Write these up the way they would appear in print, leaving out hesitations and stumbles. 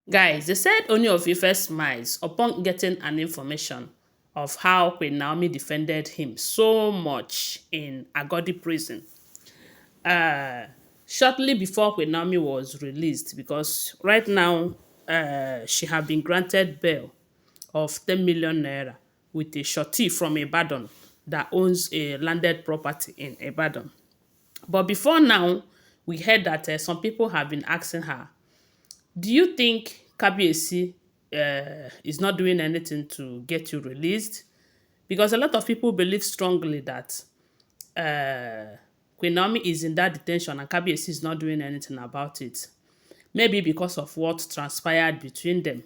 Guys, they said Ooni of Ife smiles upon getting an information of how Queen Naomi defended him so much in Agodi prison. Uh, Shortly before Queen Naomi was released, because right now she had been granted bail of 10 million naira with a shorty from Ibadan that owns a landed property in Ibadan. But before now, we heard that some people have been asking her, do you think Kabiyesi is not doing anything to get you released? Because a lot of people believe strongly that Queen Naomi is in that detention and Kabiyesi is not doing anything about it. Maybe because of what transpired between them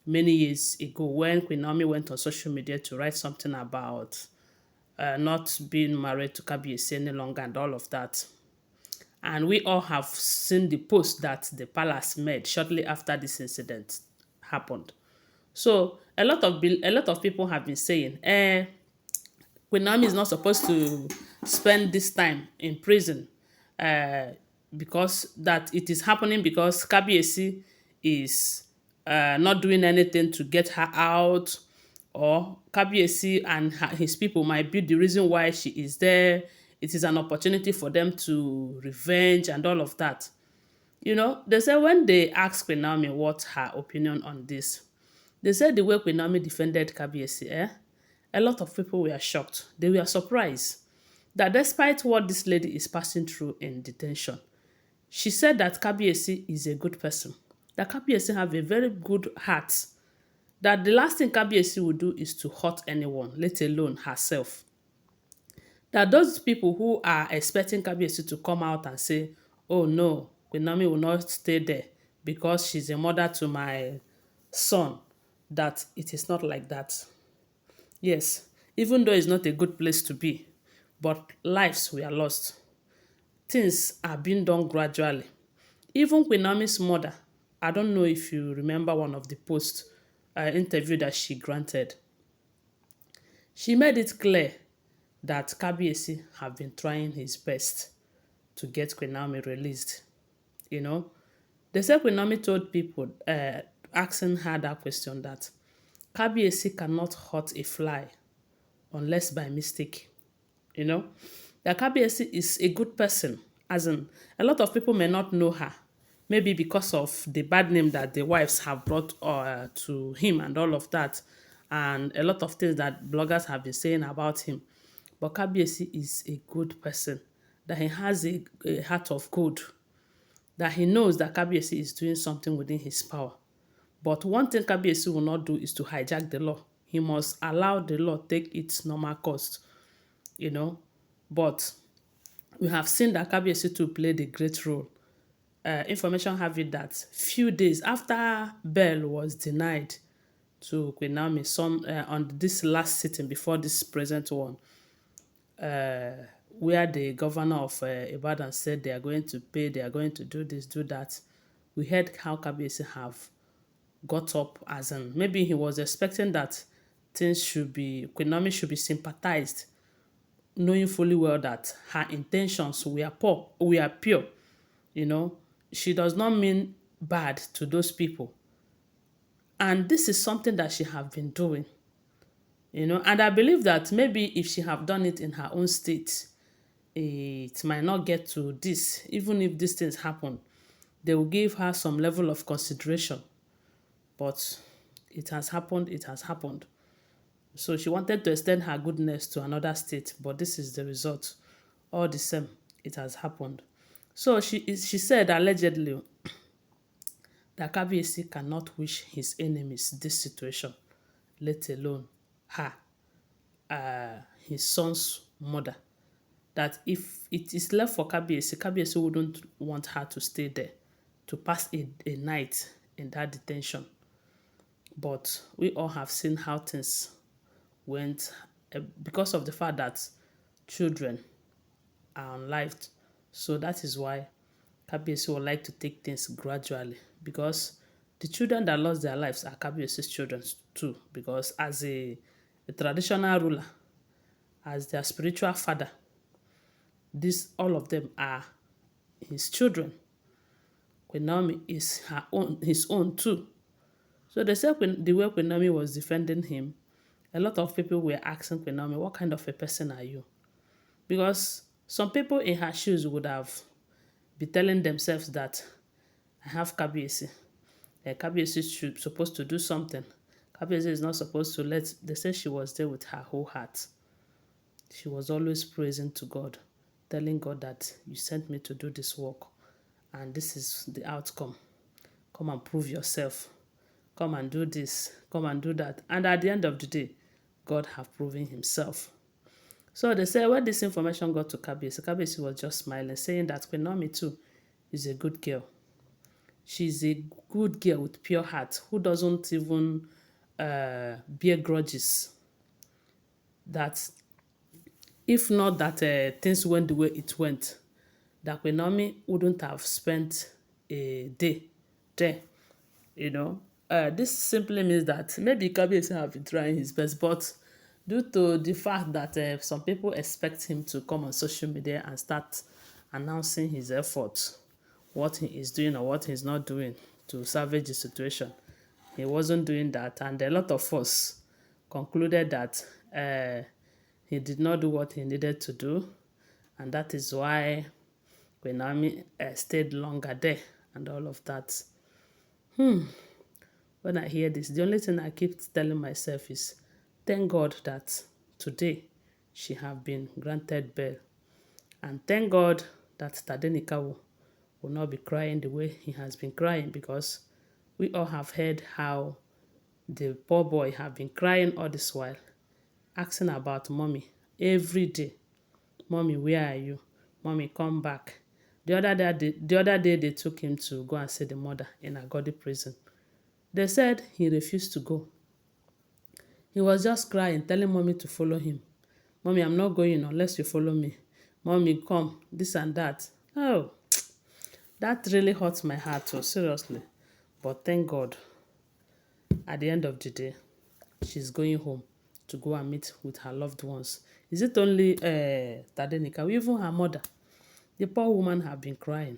many years ago when Queen Naomi went on social media to write something about not being married to Kabiyesi any longer and all of that. And we all have seen the post that the palace made shortly after this incident happened. So a lot of people have been saying, Queen Naomi is not supposed to spend this time in prison uh, because that it is happening because Kabiyesi is not doing anything to get her out, or Kabiyesi and his people might be the reason why she is there. It is an opportunity for them to revenge and all of that. You know, they said when they asked Queen Naomi what her opinion on this, they said the way Queen Naomi defended Kabiyesi, a lot of people were shocked. They were surprised that despite what this lady is passing through in detention, she said that Kabiyesi is a good person, that Kabiyesi have a very good heart, that the last thing Kabiyesi would do is to hurt anyone, let alone herself. That those people who are expecting Kabiyesi to come out and say, oh no, Queen Naomi will not stay there because she's a mother to my son, that it is not like that. Yes, even though it's not a good place to be, but lives were lost. Things are being done gradually. Even Queen Naomi's mother, I don't know if you remember one of the post interview that she granted. She made it clear that Kabiyesi have been trying his best to get Queen Naomi released. You know, they said Queen Naomi told people, asking her that question, that Kabiyesi cannot hurt a fly unless by mistake. You know, that Kabiyesi is a good person. As in, a lot of people may not know her, maybe because of the bad name that the wives have brought to him and all of that, and a lot of things that bloggers have been saying about him. But Kabiyesi is a good person, that he has a heart of gold, that he knows that Kabiyesi is doing something within his power. But one thing Kabiyesi will not do is to hijack the law. He must allow the law take its normal course, you know. But we have seen that Kabiyesi too played a great role. Information have it that few days after bail was denied to Queen Naomi, some on this last sitting before this present one, where the governor of Ibadan said they are going to pay, they are going to do this, do that. We heard how Kabiyesi have got up, as in maybe he was expecting that things should be, Queen Naomi should be sympathized, knowing fully well that her intentions were pure. You know, she does not mean bad to those people. And this is something that she have been doing, you know. And I believe that maybe if she have done it in her own state, it might not get to this. Even if these things happen, they will give her some level of consideration. But it has happened, it has happened. So she wanted to extend her goodness to another state, but this is the result. All the same, it has happened. So she said allegedly that Kabiyesi cannot wish his enemies this situation, let alone her, his son's mother. That if it is left for Kabiyesi, Kabiyesi wouldn't want her to stay there, to pass a night in that detention. But we all have seen how things went because of the fact that children are unlived. So that is why Kabiyesi would like to take things gradually, because the children that lost their lives are Kabiyesi's children too, because as a traditional ruler, as their spiritual father, this all of them are his children. Queen Naomi is his own too. So they said the way Queen Naomi was defending him, a lot of people were asking Queen Naomi, what kind of a person are you? Because some people in her shoes would have been telling themselves that I have Kabiyesi. Kabiyesi is supposed to do something. Kabiyesi is not supposed to let... They say she was there with her whole heart. She was always praising to God, telling God that you sent me to do this work, and this is the outcome. Come and prove yourself. Come and do this. Come and do that. And at the end of the day, God have proven himself. So they say when this information got to Kabiyesi, Kabiyesi was just smiling, saying that Queen Naomi too is a good girl. She's a good girl with pure heart who doesn't even bear grudges. That if not that things went the way it went, that Queen Naomi wouldn't have spent a day there, you know. This simply means that maybe Kabiyesi have been trying his best, but due to the fact that some people expect him to come on social media and start announcing his efforts, what he is doing or what he's not doing to salvage the situation, he wasn't doing that, and a lot of us concluded that he did not do what he needed to do, and that is why Queen Naomi stayed longer there and all of that. When I hear this, the only thing I keep telling myself is, thank God that today she have been granted bail. And thank God that Tadenikawo will not be crying the way he has been crying, because we all have heard how the poor boy have been crying all this while, asking about mommy every day. Mommy, where are you? Mommy, come back. The other day they took him to go and see the mother in Agodi prison. They said he refused to go. He was just crying, telling mommy to follow him. Mommy, I'm not going unless you follow me. Mommy, come, this and that. Oh, that really hurts my heart, so seriously. But thank God, at the end of the day, she's going home to go and meet with her loved ones. Is it only Tadenika? Even her mother. The poor woman have been crying.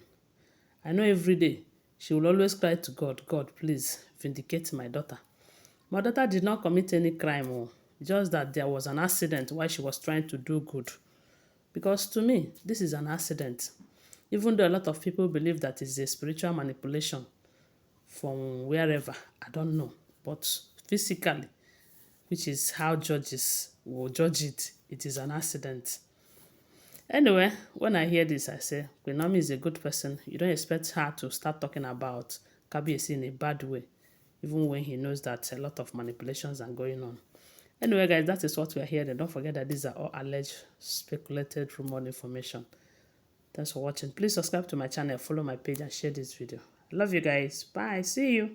I know every day she will always cry to God, God, please vindicate my daughter. My daughter did not commit any crime, just that there was an accident while she was trying to do good. Because to me, this is an accident. Even though a lot of people believe that it's a spiritual manipulation from wherever, I don't know. But physically, which is how judges will judge it, it is an accident. Anyway, when I hear this, I say, Queen Naomi is a good person. You don't expect her to start talking about Kabiyesi in a bad way, even when he knows that a lot of manipulations are going on. Anyway, guys, that is what we are hearing. Don't forget that these are all alleged, speculated, rumored information. Thanks for watching. Please subscribe to my channel, follow my page, and share this video. I love you guys. Bye. See you.